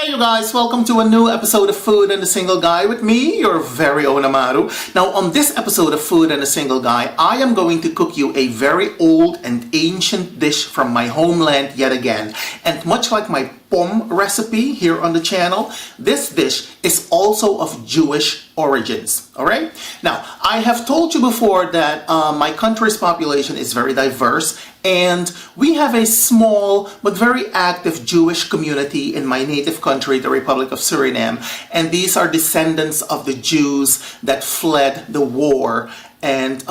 Hey you guys, welcome to a new episode of Food and a Single Guy with me, your very own AMARU. Now on this episode of Food and a Single Guy, I am going to cook you a very old and ancient dish from my homeland yet again. And much like my pom recipe here on the channel, this dish is also of Jewish origins. Alright? Now, I have told you before that my country's population is very diverse, and we have a small but very active Jewish community in my native country, the Republic of Suriname. And these are descendants of the Jews that fled the war and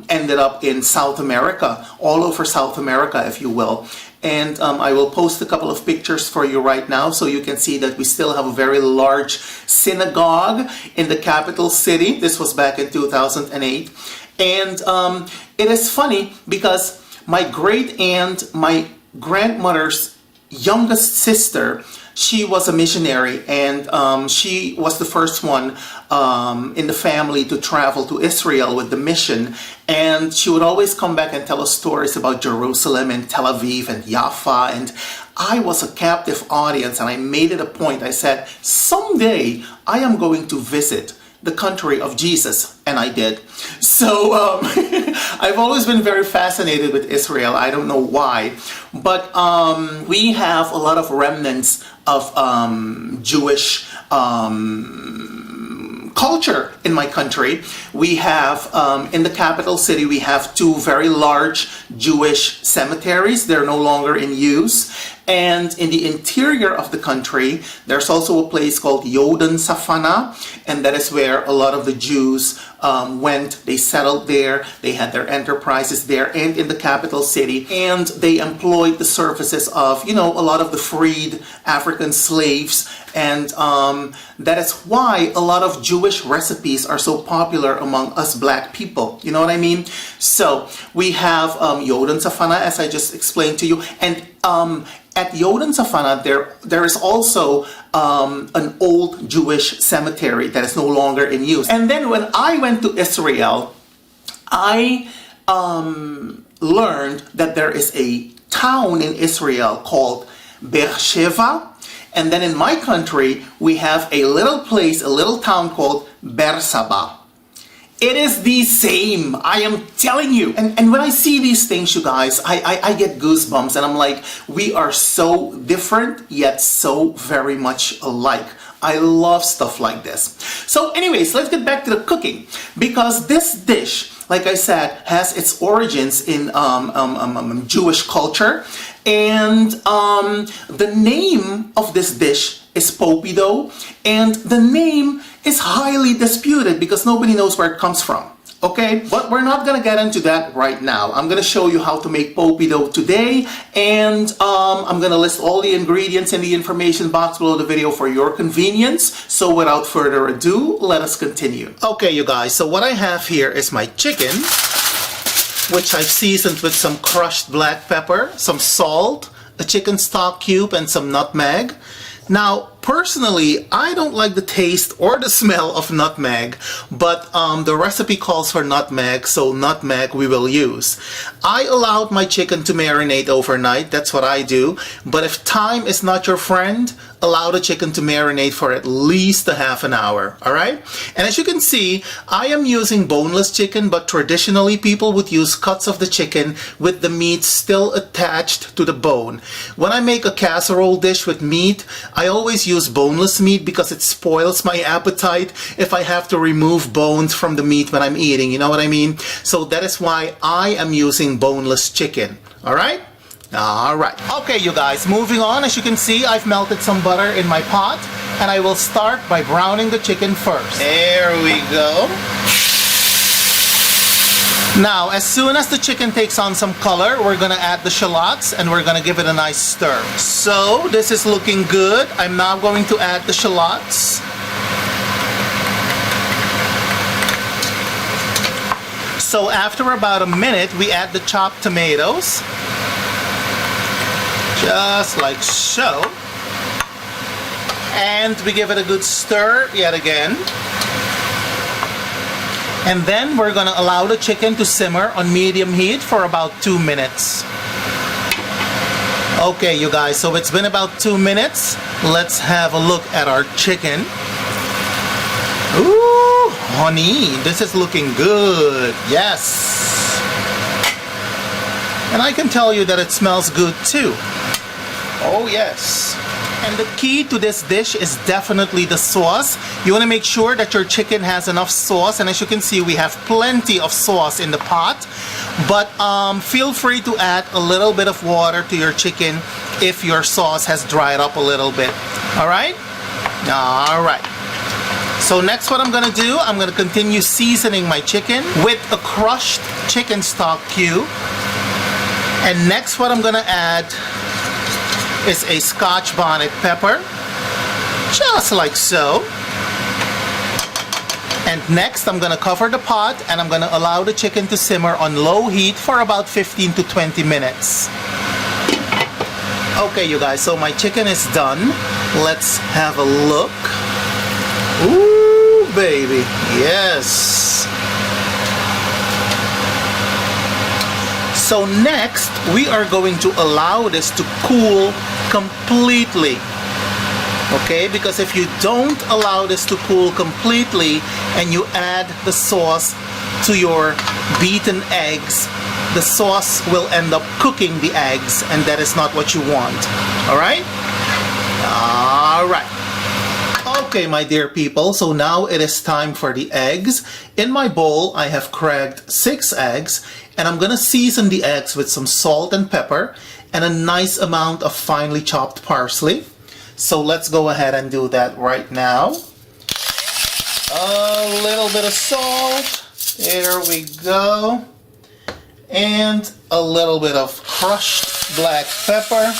ended up in South America, all over South America, if you will. And I will post a couple of pictures for you right now so you can see that we still have a very large synagogue in the capital city. This was back in 2008. And it is funny because my great aunt, my grandmother's youngest sister, she was a missionary, and she was the first one in the family to travel to Israel with the mission. And she would always come back and tell us stories about Jerusalem and Tel Aviv and Jaffa. And I was a captive audience, and I made it a point. I said, someday I am going to visit the country of Jesus, and I did. So I've always been very fascinated with Israel. I don't know why, but we have a lot of remnants of Jewish culture in my country. We have, in the capital city, we have two very large Jewish cemeteries. They're no longer in use. And in the interior of the country, there's also a place called Yoden Safana, and that is where a lot of the Jews went. They settled there, they had their enterprises there and in the capital city, and they employed the services of, you know, a lot of the freed African slaves. And that is why a lot of Jewish recipes are so popular among us black people. You know what I mean? So we have Yoden Safana, as I just explained to you. And at Yoden Safana, there is also an old Jewish cemetery that is no longer in use. And then when I went to Israel, I learned that there is a town in Israel called Beersheba. And then in my country, we have a little place, a little town called Bersaba. It is the same, I am telling you. And when I see these things, you guys, I get goosebumps, and I'm like, we are so different, yet so very much alike. I love stuff like this. So anyways, let's get back to the cooking, because this dish, like I said, has its origins in Jewish culture. And the name of this dish is Popido, and the name is highly disputed because nobody knows where it comes from. Okay, but we're not gonna get into that right now. I'm gonna show you how to make Popido today, and I'm gonna list all the ingredients in the information box below the video for your convenience. So without further ado, let us continue. Okay, you guys, so what I have here is my chicken, which I've seasoned with some crushed black pepper, some salt, a chicken stock cube, and some nutmeg. Now, personally, I don't like the taste or the smell of nutmeg, but the recipe calls for nutmeg, so nutmeg we will use. I allowed my chicken to marinate overnight, that's what I do, but if time is not your friend, allow the chicken to marinate for at least a half an hour, alright? And as you can see, I am using boneless chicken, but traditionally people would use cuts of the chicken with the meat still attached to the bone. When I make a casserole dish with meat, I always use boneless meat because it spoils my appetite if I have to remove bones from the meat when I'm eating, you know what I mean? So that is why I am using boneless chicken, alright? Alright, okay you guys, moving on. As you can see, I've melted some butter in my pot, and I will start by browning the chicken first. There we go. Now, as soon as the chicken takes on some color, we're gonna add the shallots, and we're gonna give it a nice stir. So, this is looking good. I'm now going to add the shallots. So after about a minute, we add the chopped tomatoes. Just like so. And we give it a good stir yet again. And then we're gonna allow the chicken to simmer on medium heat for about 2 minutes. Okay, you guys, so it's been about 2 minutes. Let's have a look at our chicken. Ooh, honey, this is looking good. Yes. And I can tell you that it smells good too. Oh yes. And the key to this dish is definitely the sauce. You want to make sure that your chicken has enough sauce, and as you can see, we have plenty of sauce in the pot. But feel free to add a little bit of water to your chicken if your sauce has dried up a little bit. Alright? Alright. So next what I'm going to do, I'm going to continue seasoning my chicken with a crushed chicken stock cube. And next what I'm going to add is a Scotch bonnet pepper, just like so. And next I'm going to cover the pot and I'm going to allow the chicken to simmer on low heat for about 15 to 20 minutes. Okay, you guys, so my chicken is done. Let's have a look. Ooh, baby, yes. So next, we are going to allow this to cool completely. Okay, because if you don't allow this to cool completely and you add the sauce to your beaten eggs, the sauce will end up cooking the eggs, and that is not what you want. Alright? Alright. Okay, my dear people, so now it is time for the eggs. In my bowl, I have cracked 6 eggs, and I'm gonna season the eggs with some salt and pepper and a nice amount of finely chopped parsley. So let's go ahead and do that right now. A little bit of salt, there we go, and a little bit of crushed black pepper,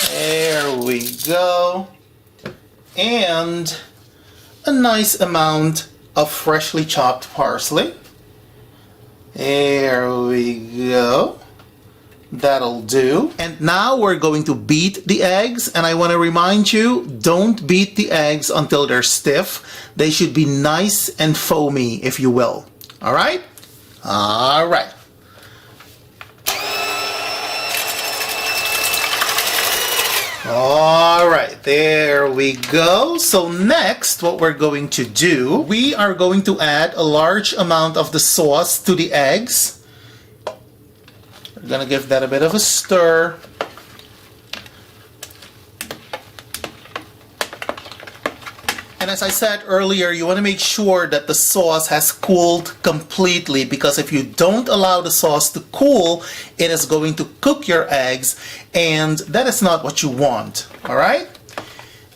there we go, and a nice amount of freshly chopped parsley. There we go. That'll do. And now we're going to beat the eggs, and I want to remind you, don't beat the eggs until they're stiff. They should be nice and foamy, if you will. Alright? Alright. Alright, there we go. So next, what we're going to do, we are going to add a large amount of the sauce to the eggs. We're gonna give that a bit of a stir. And as I said earlier, you want to make sure that the sauce has cooled completely, because if you don't allow the sauce to cool, it is going to cook your eggs, and that is not what you want. Alright?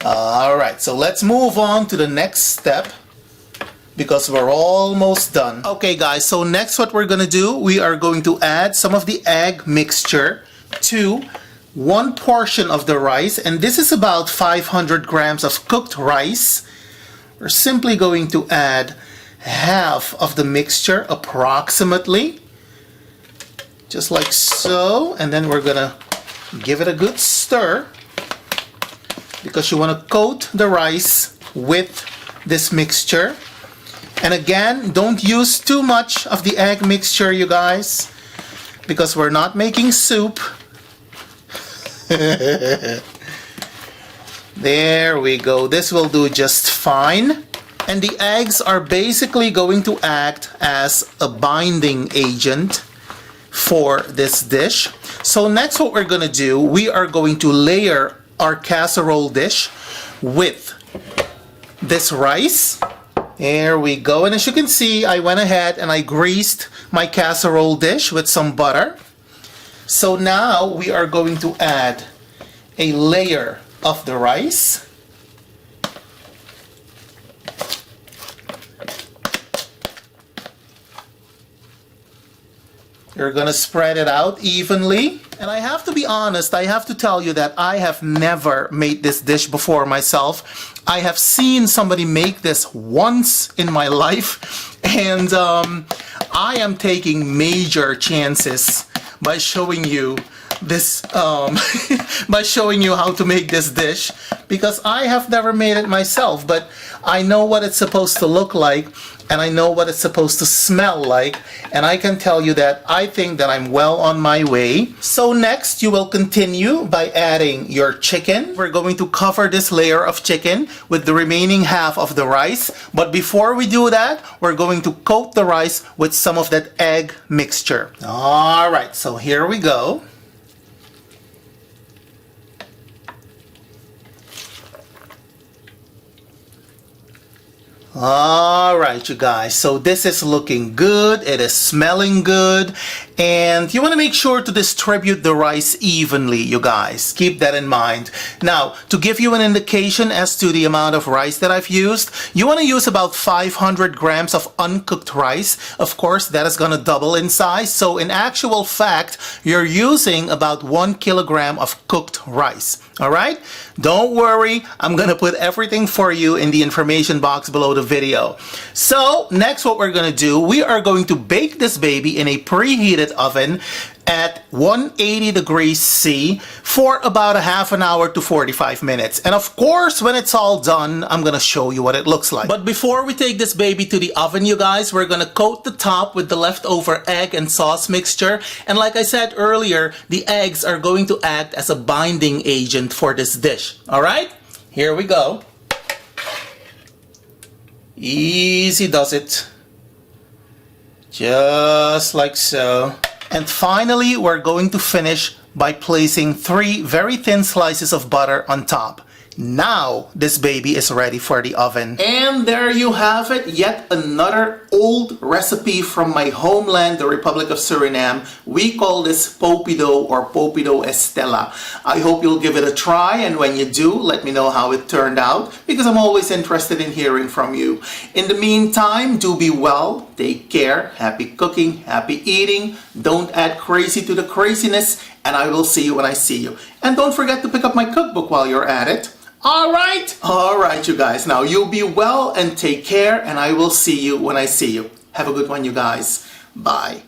Alright, so let's move on to the next step, because we're almost done. Okay guys, so next what we're gonna do, we are going to add some of the egg mixture to 1 portion of the rice, and this is about 500 grams of cooked rice. We're simply going to add half of the mixture approximately, just like so, and then we're gonna give it a good stir, because you want to coat the rice with this mixture. And again, don't use too much of the egg mixture, you guys, because we're not making soup. There we go. This will do just fine. And the eggs are basically going to act as a binding agent for this dish. So next what we're going to do, we are going to layer our casserole dish with this rice. There we go. And as you can see, I went ahead and I greased my casserole dish with some butter. So now we are going to add a layer of the rice. You're gonna spread it out evenly. And I have to be honest, I have to tell you that I have never made this dish before myself. I have seen somebody make this once in my life, and I am taking major chances by showing you this by showing you how to make this dish, because I have never made it myself, but I know what it's supposed to look like and I know what it's supposed to smell like, and I can tell you that I think that I'm well on my way. So next you will continue by adding your chicken. We're going to cover this layer of chicken with the remaining half of the rice, but before we do that, we're going to coat the rice with some of that egg mixture. Alright, so here we go. Alright, you guys, so this is looking good, it is smelling good, and you want to make sure to distribute the rice evenly, you guys. Keep that in mind. Now, to give you an indication as to the amount of rice that I've used, you want to use about 500 grams of uncooked rice. Of course, that is going to double in size, so in actual fact, you're using about 1 kilogram of cooked rice. Alright? Don't worry, I'm gonna put everything for you in the information box below the video. So, next what we're gonna do, we are going to bake this baby in a preheated oven at 180 degrees C for about a half an hour to 45 minutes. And of course, when it's all done, I'm gonna show you what it looks like. But before we take this baby to the oven, you guys, we're gonna coat the top with the leftover egg and sauce mixture. And like I said earlier, the eggs are going to act as a binding agent for this dish. Alright? Here we go. Easy does it. Just like so. And finally, we're going to finish by placing 3 very thin slices of butter on top. Now, this baby is ready for the oven. And there you have it, yet another old recipe from my homeland, the Republic of Suriname. We call this Popido or Popido Estella. I hope you'll give it a try, and when you do, let me know how it turned out, because I'm always interested in hearing from you. In the meantime, do be well, take care, happy cooking, happy eating, don't add crazy to the craziness, and I will see you when I see you. And don't forget to pick up my cookbook while you're at it. Alright, you guys. Now, you be well and take care, and I will see you when I see you. Have a good one, you guys. Bye.